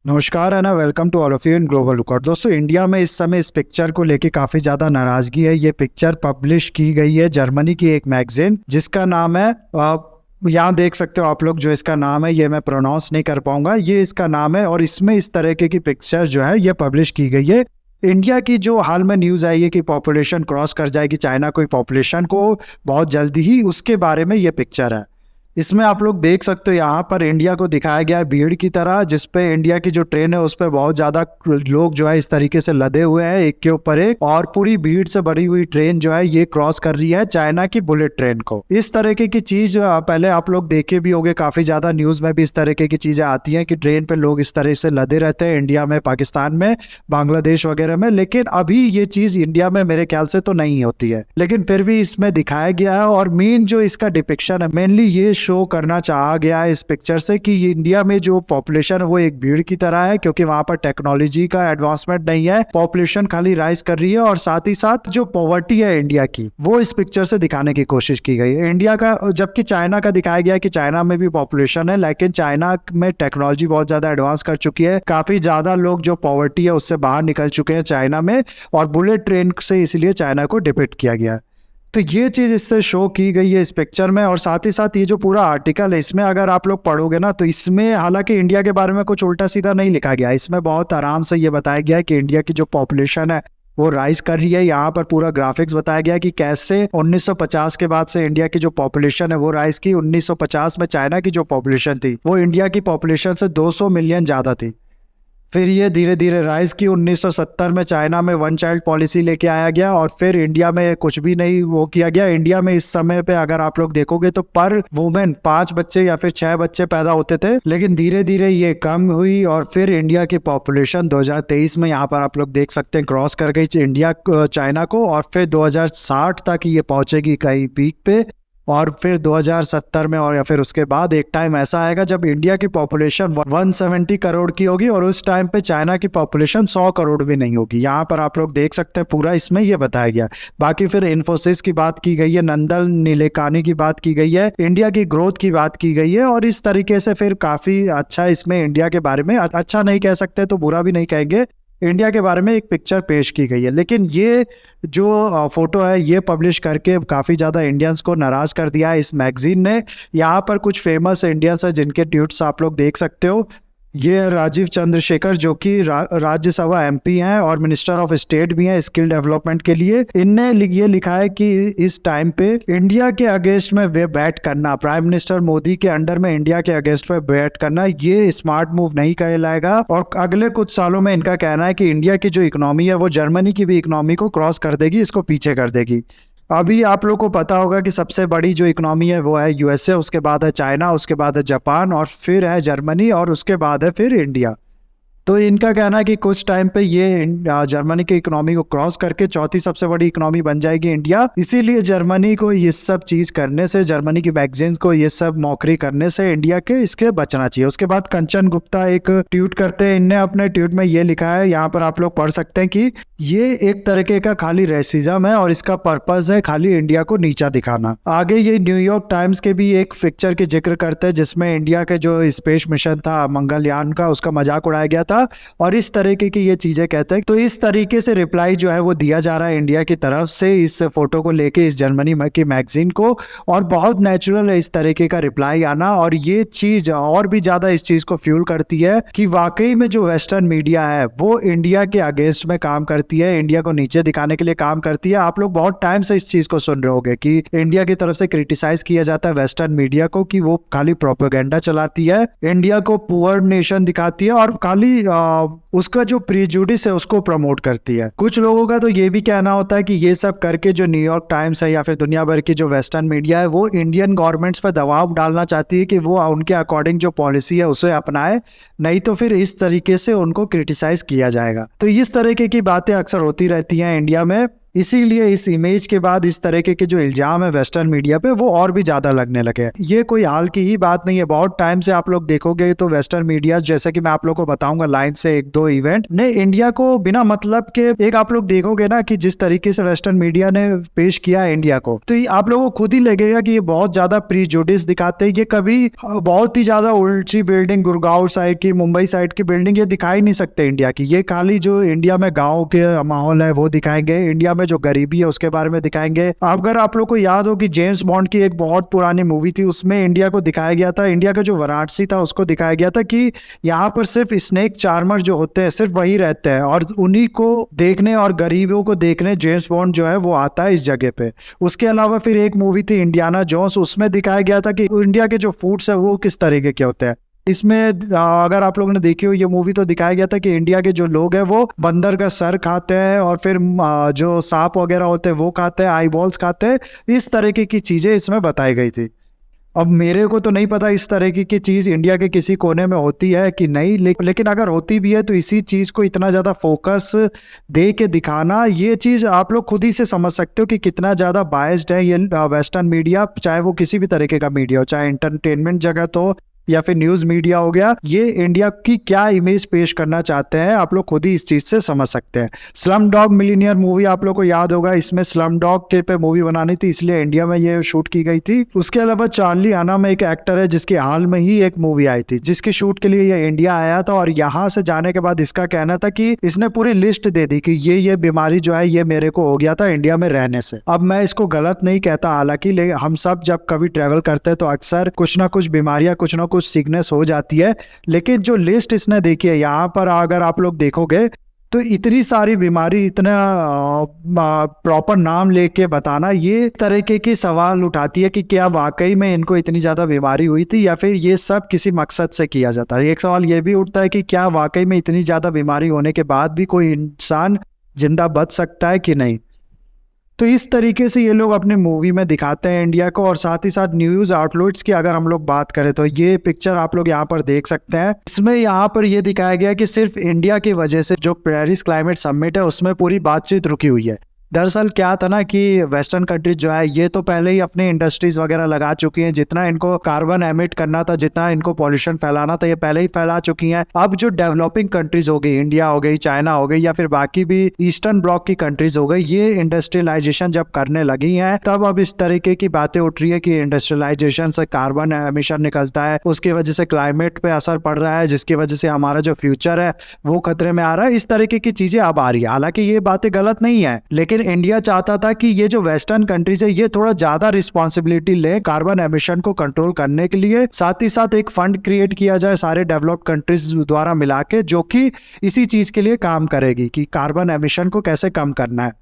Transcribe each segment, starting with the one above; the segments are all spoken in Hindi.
नमस्कार है ना। Welcome to all of you in global record. दोस्तों, इंडिया में इस समय इस पिक्चर को लेके काफ़ी ज़्यादा नाराज़गी है। ये पिक्चर पब्लिश की गई है जर्मनी की एक मैगजीन जिसका नाम है यहाँ देख सकते हो आप लोग। जो इसका नाम है ये मैं प्रोनाउंस नहीं कर पाऊंगा, ये इसका नाम है। और इसमें इस तरह की पिक्चर जो है ये पब्लिश की गई है। इंडिया की जो हाल में न्यूज़ आई है कि पॉपुलेशन क्रॉस कर जाएगी चाइना कोई पॉपुलेशन को बहुत जल्दी ही, उसके बारे में ये पिक्चर है। इसमें आप लोग देख सकते हो यहाँ पर इंडिया को दिखाया गया है भीड़ की तरह, जिसपे इंडिया की जो ट्रेन है उस पर बहुत ज्यादा लोग जो है इस तरीके से लदे हुए हैं एक के ऊपर एक, और पूरी भीड़ से भरी हुई ट्रेन जो है ये क्रॉस कर रही है चाइना की बुलेट ट्रेन को। इस तरीके की चीज पहले आप लोग देखे भी होंगे, काफी ज्यादा न्यूज में भी इस तरीके की चीजें आती हैं कि ट्रेन पे लोग इस तरह से लदे रहते हैं इंडिया में, पाकिस्तान में, बांग्लादेश वगैरह में। लेकिन अभी ये चीज इंडिया में मेरे ख्याल से तो नहीं होती है, लेकिन फिर भी इसमें दिखाया गया है। और मेन जो इसका डिपिक्शन है, मेनली ये शो करना चाहा गया है इस पिक्चर से कि इंडिया में जो पॉपुलेशन है वो एक भीड़ की तरह है, क्योंकि वहां पर टेक्नोलॉजी का एडवांसमेंट नहीं है, पॉपुलेशन खाली राइज कर रही है। और साथ ही साथ जो पॉवर्टी है इंडिया की वो इस पिक्चर से दिखाने की कोशिश की गई है इंडिया का। जबकि चाइना का दिखाया गया कि चाइना में भी पॉपुलेशन है, लेकिन चाइना में टेक्नोलॉजी बहुत ज्यादा एडवांस कर चुकी है, काफी ज्यादा लोग जो पॉवर्टी है उससे बाहर निकल चुके हैं चाइना में, और बुलेट ट्रेन से इसलिए चाइना को डिपिक्ट किया गया है। तो ये चीज इससे शो की गई है इस पिक्चर में। और साथ ही साथ ये जो पूरा आर्टिकल है इसमें अगर आप लोग पढ़ोगे ना, तो इसमें हालांकि इंडिया के बारे में कुछ उल्टा सीधा नहीं लिखा गया, इसमें बहुत आराम से ये बताया गया है कि इंडिया की जो पॉपुलेशन है वो राइज कर रही है। यहाँ पर पूरा ग्राफिक्स बताया गया कि कैसे 1950 के बाद से इंडिया की जो पॉपुलेशन है वो राइज की। 1950 में चाइना की जो पॉपुलेशन थी वो इंडिया की पॉपुलेशन से 200 मिलियन ज्यादा थी। फिर ये धीरे धीरे राइज की। 1970 में चाइना में वन चाइल्ड पॉलिसी लेके आया गया, और फिर इंडिया में कुछ भी नहीं वो किया गया। इंडिया में इस समय पे अगर आप लोग देखोगे तो पर वुमेन 5 बच्चे या फिर 6 बच्चे पैदा होते थे, लेकिन धीरे धीरे ये कम हुई। और फिर इंडिया की पॉपुलेशन 2023 में यहाँ पर आप लोग देख सकते हैं क्रॉस कर गई इंडिया चाइना को, और फिर 2060 तक ये पहुंचेगी कहीं पीक पे। और फिर 2070 में और या फिर उसके बाद एक टाइम ऐसा आएगा जब इंडिया की पॉपुलेशन 170 करोड़ की होगी, और उस टाइम पे चाइना की पॉपुलेशन 100 करोड़ भी नहीं होगी। यहाँ पर आप लोग देख सकते हैं पूरा इसमें ये बताया गया। बाकी फिर इन्फोसिस की बात की गई है, नंदन नीलेकानी की बात की गई है, इंडिया की ग्रोथ की बात की गई है। और इस तरीके से फिर काफी अच्छा इसमें इंडिया के बारे में, अच्छा नहीं कह सकते तो बुरा भी नहीं कहेंगे, इंडिया के बारे में एक पिक्चर पेश की गई है। लेकिन ये जो फोटो है ये पब्लिश करके काफ़ी ज़्यादा इंडियंस को नाराज़ कर दिया है इस मैगजीन ने। यहाँ पर कुछ फेमस इंडियंस है जिनके ट्वीट्स आप लोग देख सकते हो। ये राजीव चंद्रशेखर जो कि राज्यसभा एमपी हैं और मिनिस्टर ऑफ स्टेट भी हैं स्किल डेवलपमेंट के लिए। इनने ये लिखा है कि इस टाइम पे इंडिया के अगेंस्ट में वे बैट करना, प्राइम मिनिस्टर मोदी के अंडर में इंडिया के अगेंस्ट में बैट करना, ये स्मार्ट मूव नहीं कहलाएगा। और अगले कुछ सालों में इनका कहना है कि इंडिया की जो इकोनॉमी है वो जर्मनी की भी इकोनॉमी को क्रॉस कर देगी, इसको पीछे कर देगी। अभी आप लोग को पता होगा कि सबसे बड़ी जो इकोनॉमी है वो है यूएसए, उसके बाद है चाइना, उसके बाद है जापान, और फिर है जर्मनी, और उसके बाद है फिर इंडिया। तो इनका कहना है कि कुछ टाइम पे ये जर्मनी की इकोनॉमी को क्रॉस करके चौथी सबसे बड़ी इकोनॉमी बन जाएगी इंडिया। इसीलिए जर्मनी को ये सब चीज करने से, जर्मनी की मैगजीन्स को ये सब मौकरी करने से इंडिया के इसके बचना चाहिए। उसके बाद कंचन गुप्ता एक ट्वीट करते हैं, इनने अपने ट्वीट में ये लिखा है, यहाँ पर आप लोग पढ़ सकते हैं कि ये एक तरीके का खाली रेसिज्म है और इसका पर्पस है खाली इंडिया को नीचा दिखाना। आगे ये न्यूयॉर्क टाइम्स के भी एक पिक्चर की जिक्र करते हैं जिसमें इंडिया के जो स्पेस मिशन था मंगलयान का, उसका मजाक उड़ाया गया था, और इस तरीके की ये चीजें कहते हैं। तो इस तरीके से रिप्लाई जो है वो दिया जा रहा है इंडिया की तरफ से इस फोटो को लेके इस जर्मनी की मैगजीन को, और बहुत नेचुरल है इस तरीके का रिप्लाई आना। और ये चीज और भी ज्यादा इस चीज को फ्यूल करती है कि वाकई में जो वेस्टर्न मीडिया है वो इंडिया के अगेंस्ट में काम करती है, इंडिया को नीचे दिखाने के लिए काम करती है। आप लोग बहुत टाइम से इस चीज को सुन रहे होंगे कि इंडिया की तरफ से क्रिटिसाइज किया जाता है वेस्टर्न मीडिया को कि वो खाली प्रोपेगेंडा चलाती है, इंडिया को पुअर नेशन दिखाती है, और खाली उसका जो प्रीजुडिस है उसको प्रमोट करती है। कुछ लोगों का तो ये भी कहना होता है कि ये सब करके जो न्यूयॉर्क टाइम्स है या फिर दुनिया भर की जो वेस्टर्न मीडिया है वो इंडियन गवर्नमेंट्स पर दबाव डालना चाहती है कि वो उनके अकॉर्डिंग जो पॉलिसी है उसे अपनाए, नहीं तो फिर इस तरीके से उनको क्रिटिसाइज किया जाएगा। तो इस तरीके की बातें अक्सर होती रहती हैं इंडिया में। इसीलिए इस इमेज के बाद इस तरीके के जो इल्जाम है वेस्टर्न मीडिया पे वो और भी ज्यादा लगने लगे हैं। ये कोई हाल की ही बात नहीं है, बहुत टाइम से आप लोग देखोगे तो वेस्टर्न मीडिया, जैसे कि मैं आप लोग को बताऊंगा लाइन से एक दो इवेंट ने इंडिया को बिना मतलब के, एक आप लोग देखोगे ना कि जिस तरीके से वेस्टर्न मीडिया ने पेश किया है इंडिया को, तो आप लोगों को खुद ही लगेगा कि ये बहुत ज्यादा प्रीजुडिस दिखाते हैं। ये कभी बहुत ही ज्यादा ऊंची बिल्डिंग गुड़गांव साइड की, मुंबई साइड की बिल्डिंग ये दिखाई नहीं सकते इंडिया की। ये खाली जो इंडिया में गाँव के माहौल है वो दिखाएंगे, इंडिया में जो गरीबी है उसके बारे में दिखाएंगे। अगर आप लोग को याद हो कि जेम्स बॉन्ड की एक बहुत पुरानी मूवी थी, उसमें इंडिया को दिखाया गया था, इंडिया का जो वाराणसी था उसको दिखाया गया था कि यहाँ पर सिर्फ स्नेक चार्मर जो होते हैं सिर्फ वही रहते हैं, और उन्हीं को देखने और गरीबों को देखने जेम्स बॉन्ड जो है वो आता है इस जगह पे। उसके अलावा फिर एक मूवी थी इंडियाना जोन्स, उसमें दिखाया गया था कि इंडिया के जो फूड्स है वो किस तरीके के होते हैं। इसमें अगर आप लोगों ने देखी हो ये मूवी, तो दिखाया गया था कि इंडिया के जो लोग हैं वो बंदर का सर खाते हैं, और फिर जो सांप वगैरह होते हैं वो खाते हैं, आई बॉल्स खाते हैं। इस तरीके की चीजें इसमें बताई गई थी। अब मेरे को तो नहीं पता इस तरीके की चीज इंडिया के किसी कोने में होती है कि नहीं, लेकिन अगर होती भी है तो इसी चीज को इतना ज्यादा फोकस दे के दिखाना, ये चीज आप लोग खुद ही से समझ सकते हो कि कितना ज्यादा बायस्ड है ये वेस्टर्न मीडिया, चाहे वो किसी भी तरीके का मीडिया हो, चाहे एंटरटेनमेंट जगत हो या फिर न्यूज मीडिया हो गया। ये इंडिया की क्या इमेज पेश करना चाहते हैं आप लोग खुद ही इस चीज से समझ सकते हैं। स्लम डॉग मिलियनेयर मूवी आप लोग को याद होगा, इसमें स्लम डॉग के पे मूवी बनानी थी इसलिए इंडिया में ये शूट की गई थी। उसके अलावा चार्ली आना में एक एक्टर है जिसकी हाल में ही एक मूवी आई थी जिसकी शूट के लिए ये इंडिया आया था, और यहाँ से जाने के बाद इसका कहना था कि इसने पूरी लिस्ट दे दी कि ये बीमारी जो है ये मेरे को हो गया था इंडिया में रहने से। अब मैं इसको गलत नहीं कहता, हालांकि हम सब जब कभी ट्रेवल करते हैं तो अक्सर कुछ ना कुछ बीमारियां, कुछ ना कुछ सिकनेस हो जाती है, लेकिन जो लिस्ट इसने देखी है यहाँ पर अगर आप लोग देखोगे तो इतनी सारी बीमारी, इतना प्रॉपर नाम लेके बताना, ये तरीके की सवाल उठाती है कि क्या वाकई में इनको इतनी ज्यादा बीमारी हुई थी या फिर ये सब किसी मकसद से किया जाता है। एक सवाल ये भी उठता है कि क्या वाकई में इतनी ज्यादा बीमारी होने के बाद भी कोई इंसान जिंदा बच सकता है कि नहीं। तो इस तरीके से ये लोग अपने मूवी में दिखाते हैं इंडिया को। और साथ ही साथ न्यूज़ आउटलेट्स की अगर हम लोग बात करें तो ये पिक्चर आप लोग यहाँ पर देख सकते हैं। इसमें यहाँ पर ये दिखाया गया कि सिर्फ इंडिया की वजह से जो पेरिस क्लाइमेट समिट है उसमें पूरी बातचीत रुकी हुई है। दरअसल क्या था ना कि वेस्टर्न कंट्रीज जो है ये तो पहले ही अपने इंडस्ट्रीज वगैरह लगा चुकी हैं, जितना इनको कार्बन एमिट करना था, जितना इनको पॉल्यूशन फैलाना था ये पहले ही फैला चुकी हैं। अब जो डेवलपिंग कंट्रीज हो गई, इंडिया हो गई, चाइना हो गई, या फिर बाकी भी ईस्टर्न ब्लॉक की कंट्रीज हो गई, ये इंडस्ट्रियलाइजेशन जब करने लगी हैं तब अब इस तरीके की बातें उठ रही है कि इंडस्ट्रियलाइजेशन से कार्बन एमिशन निकलता है, उसकी वजह से क्लाइमेट पे असर पड़ रहा है, जिसकी वजह से हमारा जो फ्यूचर है वो खतरे में आ रहा है। इस तरीके की चीजें अब आ रही है। हालांकि ये बातें गलत नहीं है, लेकिन इंडिया चाहता था कि ये जो वेस्टर्न कंट्रीज है ये थोड़ा ज्यादा रिस्पॉन्सिबिलिटी ले कार्बन एमिशन को कंट्रोल करने के लिए। साथ ही साथ एक फंड क्रिएट किया जाए सारे डेवलप्ड कंट्रीज द्वारा मिला के, जो कि इसी चीज के लिए काम करेगी कि कार्बन एमिशन को कैसे कम करना है,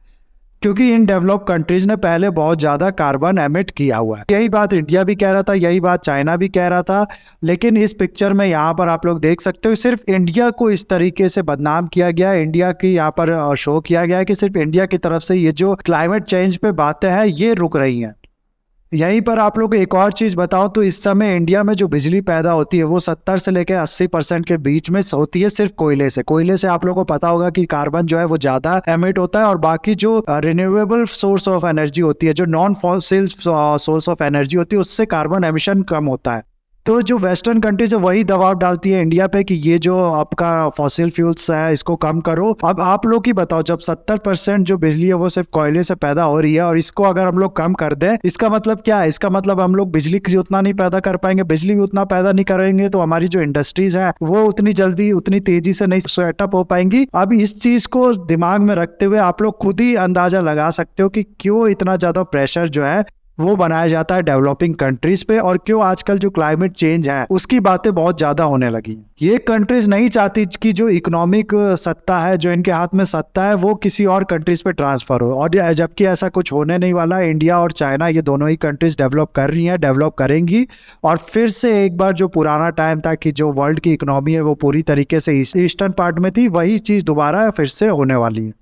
क्योंकि इन डेवलप कंट्रीज ने पहले बहुत ज्यादा कार्बन एमिट किया हुआ है। यही बात इंडिया भी कह रहा था, यही बात चाइना भी कह रहा था, लेकिन इस पिक्चर में यहाँ पर आप लोग देख सकते हो सिर्फ इंडिया को इस तरीके से बदनाम किया गया है, इंडिया की यहाँ पर शो किया गया है कि सिर्फ इंडिया की तरफ से ये जो क्लाइमेट चेंज पे बातें हैं ये रुक रही हैं। यहीं पर आप लोग को एक और चीज बताओ तो इस समय इंडिया में जो बिजली पैदा होती है वो 70 से लेकर 80% के बीच में होती है सिर्फ कोयले से। कोयले से आप लोगों को पता होगा कि कार्बन जो है वो ज्यादा एमिट होता है, और बाकी जो रिन्यूएबल सोर्स ऑफ एनर्जी होती है, जो non fossil source of energy होती है, उससे कार्बन एमिशन कम होता है। तो जो वेस्टर्न कंट्रीज है वही दबाव डालती है इंडिया पे कि ये जो आपका फॉसिल फ्यूल्स है इसको कम करो। अब आप लोग ही बताओ, जब 70% जो बिजली है वो सिर्फ कोयले से पैदा हो रही है और इसको अगर हम लोग कम कर दें, इसका मतलब क्या है? इसका मतलब हम लोग बिजली उतना नहीं पैदा कर पाएंगे। बिजली उतना पैदा नहीं करेंगे तो हमारी जो इंडस्ट्रीज है वो उतनी जल्दी उतनी तेजी से नहीं सेटअप हो पाएंगी। अब इस चीज को दिमाग में रखते हुए आप लोग खुद ही अंदाजा लगा सकते हो कि क्यों इतना ज्यादा प्रेशर जो है वो बनाया जाता है डेवलपिंग कंट्रीज पे, और क्यों आजकल जो क्लाइमेट चेंज है उसकी बातें बहुत ज्यादा होने लगी। ये कंट्रीज नहीं चाहती कि जो इकोनॉमिक सत्ता है, जो इनके हाथ में सत्ता है, वो किसी और कंट्रीज पे ट्रांसफर हो, और जबकि ऐसा कुछ होने नहीं वाला। इंडिया और चाइना ये दोनों ही कंट्रीज डेवलप कर रही हैं, डेवलप करेंगी, और फिर से एक बार जो पुराना टाइम था कि जो वर्ल्ड की इकोनॉमी है वो पूरी तरीके से ईस्टर्न पार्ट में थी, वही चीज दोबारा फिर से होने वाली है।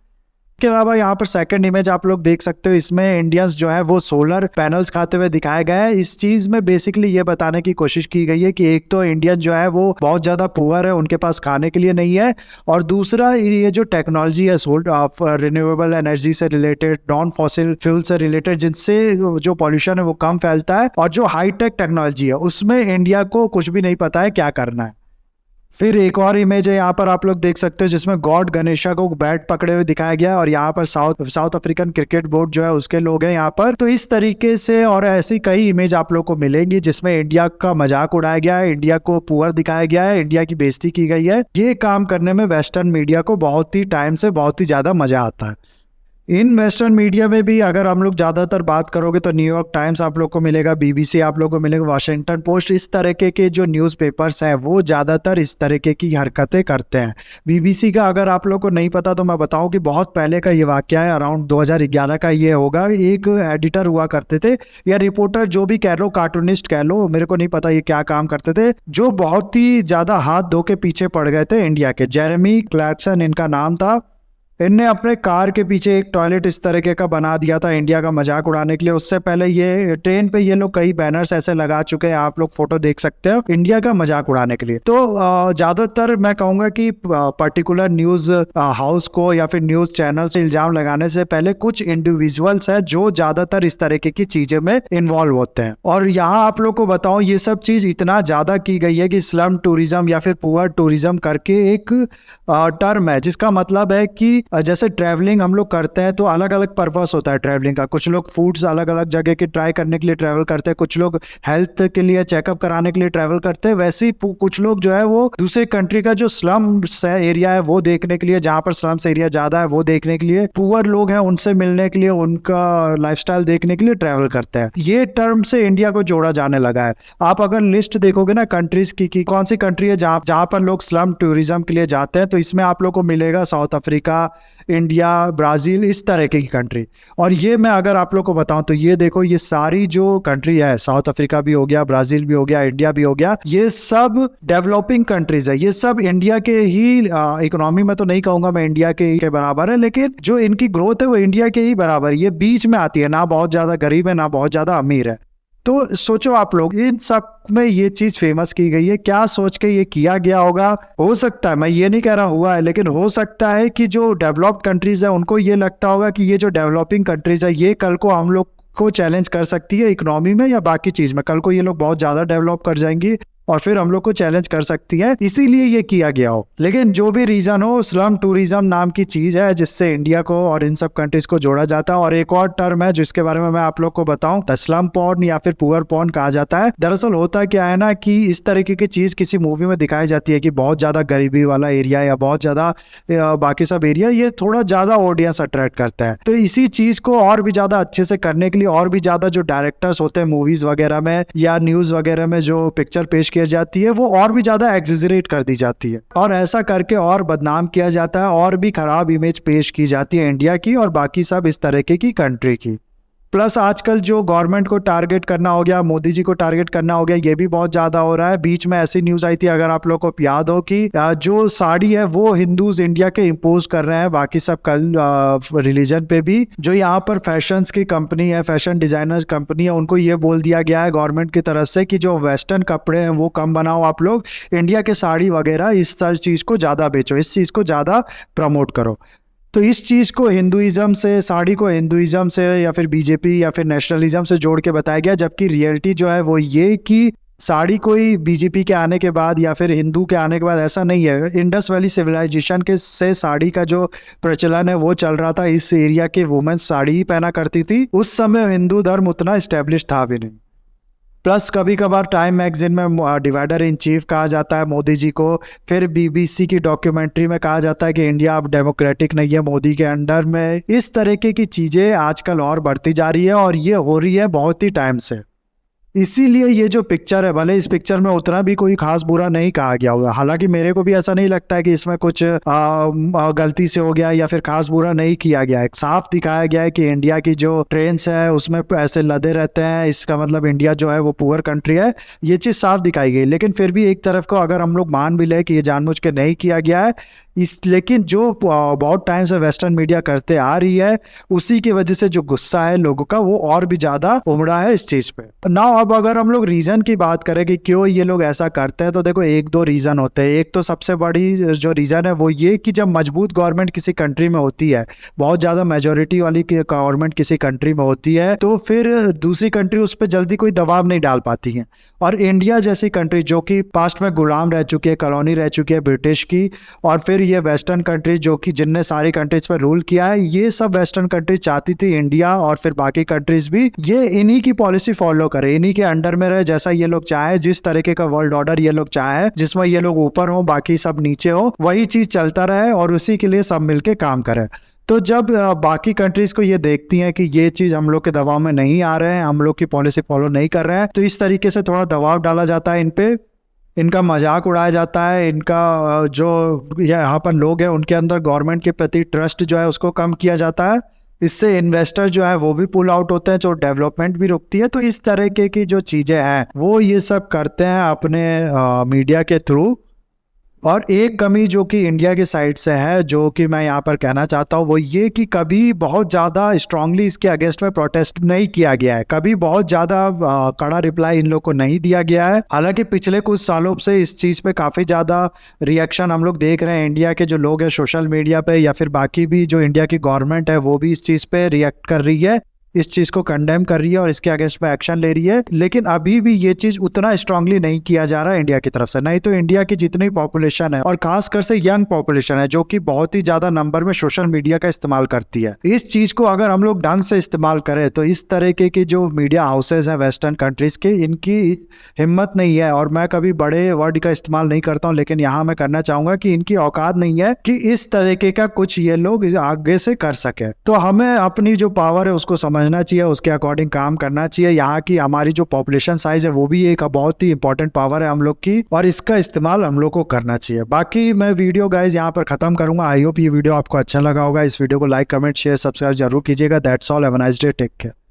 इसके अलावा यहाँ पर सेकंड इमेज आप लोग देख सकते हो, इसमें इंडियंस जो है वो सोलर पैनल्स खाते हुए दिखाए गए हैं। इस चीज में बेसिकली ये बताने की कोशिश की गई है कि एक तो इंडियन जो है वो बहुत ज्यादा पुअर है, उनके पास खाने के लिए नहीं है, और दूसरा ये जो टेक्नोलॉजी है ऑफ रिन्यूएबल एनर्जी से रिलेटेड, नॉन फॉसिल फ्यूल से रिलेटेड, जिनसे जो पॉल्यूशन है वो कम फैलता है, और जो हाईटेक टेक्नोलॉजी है उसमें इंडिया को कुछ भी नहीं पता है क्या करना है। फिर एक और इमेज है यहाँ पर आप लोग देख सकते हो जिसमें गॉड गणेशा को बैट पकड़े हुए दिखाया गया है, और यहाँ पर साउथ अफ्रीकन क्रिकेट बोर्ड जो है उसके लोग हैं यहाँ पर। तो इस तरीके से और ऐसी कई इमेज आप लोग को मिलेंगी जिसमें इंडिया का मजाक उड़ाया गया है, इंडिया को पुअर दिखाया गया है, इंडिया की बेइज्जती की गई है। ये काम करने में वेस्टर्न मीडिया को बहुत ही टाइम से बहुत ही ज्यादा मजा आता है। इन वेस्टर्न मीडिया में भी अगर हम लोग ज़्यादातर बात करोगे तो न्यूयॉर्क टाइम्स आप लोग को मिलेगा, बीबीसी आप लोग को मिलेगा, वाशिंगटन पोस्ट, इस तरीके के जो न्यूज़पेपर्स हैं वो ज़्यादातर इस तरीके की हरकतें करते हैं। बीबीसी का अगर आप लोग को नहीं पता तो मैं बताऊं कि बहुत पहले का ये वाकया है, अराउंड 2011 का ये होगा। एक एडिटर हुआ करते थे या रिपोर्टर, जो भी कह लो, कार्टूनिस्ट कह लो, मेरे को नहीं पता ये क्या काम करते थे, जो बहुत ही ज़्यादा हाथ धो के पीछे पड़ गए थे इंडिया के। जेरेमी क्लैर्कसन इनका नाम था। इनने अपने कार के पीछे एक टॉयलेट इस तरीके का बना दिया था इंडिया का मजाक उड़ाने के लिए। उससे पहले ये ट्रेन पे ये लोग कई बैनर्स ऐसे लगा चुके हैं, आप लोग फोटो देख सकते हो, इंडिया का मजाक उड़ाने के लिए। तो ज्यादातर मैं कहूंगा कि पर्टिकुलर न्यूज हाउस को या फिर न्यूज चैनल से इल्जाम लगाने से पहले कुछ इंडिविजुअल्स है जो ज्यादातर इस तरीके की चीजें में इन्वॉल्व होते हैं। और यहाँ आप लोग को बताऊं, ये सब चीज इतना ज्यादा की गई है कि स्लम टूरिज्म या फिर पुअर टूरिज्म करके एक टर्म है, जिसका मतलब है कि जैसे ट्रैवलिंग हम लोग करते हैं तो अलग अलग पर्पस होता है ट्रैवलिंग का। कुछ लोग फूड्स अलग अलग जगह के ट्राई करने के लिए ट्रैवल करते हैं, कुछ लोग हेल्थ के लिए चेकअप कराने के लिए ट्रैवल करते हैं, वैसे ही कुछ लोग जो है वो दूसरे कंट्री का जो स्लम्स एरिया है वो देखने के लिए, जहाँ पर स्लम्स एरिया ज्यादा है वो देखने के लिए, पुअर लोग हैं उनसे मिलने के लिए, उनका लाइफस्टाइल देखने के लिए ट्रैवल करते हैं। ये टर्म से इंडिया को जोड़ा जाने लगा है। आप अगर लिस्ट देखोगे ना कंट्रीज की कौन सी कंट्री है जहाँ पर लोग स्लम टूरिज्म के लिए जाते हैं, तो इसमें आप लोग को मिलेगा साउथ अफ्रीका, इंडिया, ब्राजील, इस तरह की कंट्री। और ये मैं अगर आप लोग को बताऊं तो ये देखो, ये सारी जो कंट्री है, साउथ अफ्रीका भी हो गया, ब्राजील भी हो गया, इंडिया भी हो गया, ये सब डेवलपिंग कंट्रीज है। ये सब इंडिया के ही इकोनॉमी में तो नहीं कहूंगा मैं इंडिया के बराबर है, लेकिन जो इनकी ग्रोथ है वो इंडिया के ही बराबर है। ये बीच में आती है, ना बहुत ज्यादा गरीब है ना बहुत ज्यादा अमीर है। तो सोचो आप लोग, इन सब में ये चीज फेमस की गई है, क्या सोच के ये किया गया होगा? हो सकता है, मैं ये नहीं कह रहा हुआ है, लेकिन हो सकता है कि जो डेवलप्ड कंट्रीज है उनको ये लगता होगा कि ये जो डेवलपिंग कंट्रीज है ये कल को हम लोग को चैलेंज कर सकती है इकोनॉमी में या बाकी चीज में। कल को ये लोग बहुत ज्यादा डेवलप कर जाएंगी और फिर हम लोग को चैलेंज कर सकती है, इसीलिए ये किया गया हो। लेकिन जो भी रीजन हो, स्लम टूरिज्म नाम की चीज है जिससे इंडिया को और इन सब कंट्रीज को जोड़ा जाता है। और एक और टर्म है जिसके बारे में मैं आप लोग को बताऊं, तो स्लम पॉर्न या फिर पुअर पॉर्न कहा जाता है। दरअसल होता क्या है ना कि इस तरीके की चीज किसी मूवी में दिखाई जाती है कि बहुत ज्यादा गरीबी वाला एरिया या बहुत ज्यादा बाकी सब एरिया, ये थोड़ा ज्यादा ऑडियंस अट्रैक्ट करता है। तो इसी चीज को और भी ज्यादा अच्छे से करने के लिए और भी ज्यादा जो डायरेक्टर्स होते हैं मूवीज वगैरह में या न्यूज वगैरह में जो पिक्चर पेश किया जाती है वो और भी ज्यादा एग्जेजरेट कर दी जाती है, और ऐसा करके और बदनाम किया जाता है, और भी खराब इमेज पेश की जाती है इंडिया की और बाकी सब इस तरीके की कंट्री की। प्लस आजकल जो गवर्नमेंट को टारगेट करना हो गया, मोदी जी को टारगेट करना हो गया, ये भी बहुत ज्यादा हो रहा है। बीच में ऐसी न्यूज आई थी, अगर आप लोग को याद हो, कि जो साड़ी है वो हिंदूज इंडिया के इम्पोज कर रहे हैं बाकी सब कल रिलीजन पे भी। जो यहाँ पर फैशंस की कंपनी है, फैशन डिजाइनर्स कंपनी है, उनको ये बोल दिया गया है गवर्नमेंट की तरफ से कि जो वेस्टर्न कपड़े हैं वो कम बनाओ आप लोग, इंडिया के साड़ी वगैरह इस सारी चीज को ज्यादा बेचो, इस चीज को ज्यादा प्रमोट करो। तो इस चीज़ को हिंदुइज्म से, साड़ी को हिंदुइज्म से या फिर बीजेपी या फिर नेशनलिज्म से जोड़ के बताया गया, जबकि रियलिटी जो है वो ये कि साड़ी कोई बीजेपी के आने के बाद या फिर हिंदू के आने के बाद ऐसा नहीं है। इंडस वैली सिविलाइजेशन के से साड़ी का जो प्रचलन है वो चल रहा था, इस एरिया के वुमेन साड़ी ही पहना करती थी। उस समय हिंदू धर्म उतना इस्टेब्लिश था भी नहीं। प्लस कभी कभार टाइम मैगजीन में डिवाइडर इन चीफ कहा जाता है मोदी जी को। फिर बीबीसी की डॉक्यूमेंट्री में कहा जाता है कि इंडिया अब डेमोक्रेटिक नहीं है मोदी के अंडर में। इस तरीके की चीज़ें आजकल और बढ़ती जा रही है और ये हो रही है बहुत ही टाइम से। इसीलिए ये जो पिक्चर है, भले इस पिक्चर में उतना भी कोई खास बुरा नहीं कहा गया होगा, हालांकि मेरे को भी ऐसा नहीं लगता है कि इसमें कुछ गलती से हो गया या फिर खास बुरा नहीं किया गया है। साफ दिखाया गया है कि इंडिया की जो ट्रेन्स है उसमें ऐसे लदे रहते हैं, इसका मतलब इंडिया जो है वो पुअर कंट्री है, ये चीज़ साफ दिखाई गई। लेकिन फिर भी एक तरफ को अगर हम लोग मान भी ले कि ये जानबूझ के नहीं किया गया है, लेकिन जो बहुत टाइम से वेस्टर्न मीडिया करते आ रही है, उसी की वजह से जो गुस्सा है लोगों का वो और भी ज़्यादा उमड़ा है इस चीज़ पे। ना अब अगर हम लोग रीज़न की बात करें कि क्यों ये लोग ऐसा करते हैं, तो देखो एक दो रीज़न होते हैं। एक तो सबसे बड़ी जो रीज़न है वो ये कि जब मजबूत गवर्नमेंट किसी कंट्री में होती है, बहुत ज़्यादा मेजोरिटी वाली गवर्नमेंट किसी कंट्री में होती है, तो फिर दूसरी कंट्री उस पर जल्दी कोई दबाव नहीं डाल पाती है। और इंडिया जैसी कंट्री जो कि पास्ट में गुलाम रह चुकी है, कॉलोनी रह चुकी है ब्रिटिश की, और फिर ये वेस्टर्न कंट्री जो कि जिनने सारी कंट्रीज पर रूल किया है, ये सब वेस्टर्न कंट्री चाहती थी इंडिया और फिर बाकी कंट्रीज भी ये इन्हीं की पॉलिसी फॉलो करे, इन्हीं के अंडर में रहे, जैसा ये लोग चाहे, जिस तरीके का वर्ल्ड ऑर्डर ये लोग चाहे, जिसमें ये लोग ऊपर हो बाकी सब नीचे हो, वही चीज चलता रहे और उसी के लिए सब मिलके काम करे। तो जब बाकी कंट्रीज को ये देखती हैं कि ये चीज़ हम लोग के दबाव में नहीं आ रहे हैं, हम लोग की पॉलिसी फॉलो नहीं कर रहे हैं, तो इस तरीके से थोड़ा दबाव डाला जाता है इन पे, इनका मजाक उड़ाया जाता है, इनका जो यहाँ पर लोग हैं उनके अंदर गवर्नमेंट के प्रति ट्रस्ट जो है उसको कम किया जाता है। इससे इन्वेस्टर जो है वो भी पुल आउट होते हैं, जो डेवलपमेंट भी रुकती है। तो इस तरीके की जो चीज़ें हैं वो ये सब करते हैं अपने मीडिया के थ्रू। और एक कमी जो कि इंडिया की साइड से है, जो कि मैं यहाँ पर कहना चाहता हूँ, वो ये कि कभी बहुत ज़्यादा स्ट्रांगली इसके अगेंस्ट में प्रोटेस्ट नहीं किया गया है, कभी बहुत ज़्यादा कड़ा रिप्लाई इन लोग को नहीं दिया गया है। हालांकि पिछले कुछ सालों से इस चीज़ पे काफ़ी ज़्यादा रिएक्शन हम लोग देख रहे हैं, इंडिया के जो लोग हैं सोशल मीडिया पे या फिर बाकी भी जो इंडिया की गवर्नमेंट है वो भी इस चीज़ पे रिएक्ट कर रही है, इस चीज़ को कंडेम कर रही है और इसके अगेंस्ट में एक्शन ले रही है। लेकिन अभी भी ये चीज़ उतना स्ट्रांगली नहीं किया जा रहा है इंडिया की तरफ से। नहीं तो इंडिया की जितनी पॉपुलेशन है और खासकर से यंग पॉपुलेशन है जो कि बहुत ही ज़्यादा नंबर में सोशल मीडिया का इस्तेमाल करती है, इस चीज़ को अगर हम लोग ढंग से इस्तेमाल करें तो इस तरीके की जो मीडिया हाउसेज हैं वेस्टर्न कंट्रीज़ के, इनकी हिम्मत नहीं है। और मैं कभी बड़े वर्ड का इस्तेमाल नहीं करता हूँ, लेकिन यहाँ मैं करना चाहूँगा कि इनकी औकात नहीं है कि इस तरीके का कुछ ये लोग आगे से कर सके। तो हमें अपनी जो पावर है उसको समझना चाहिए, उसके अकॉर्डिंग काम करना चाहिए। यहाँ की हमारी जो पॉपुलेशन साइज है वो भी एक बहुत ही इंपॉर्टेंट पावर है हम लोग की, और इसका इस्तेमाल हम लोग को करना चाहिए। बाकी मैं वीडियो गाइज यहाँ पर खत्म करूंगा। आई होप ये वीडियो आपको अच्छा लगा होगा। इस वीडियो को लाइक, कमेंट, शेयर, सब्सक्राइब जरूर कीजिएगा। That's all, have a nice day, take care.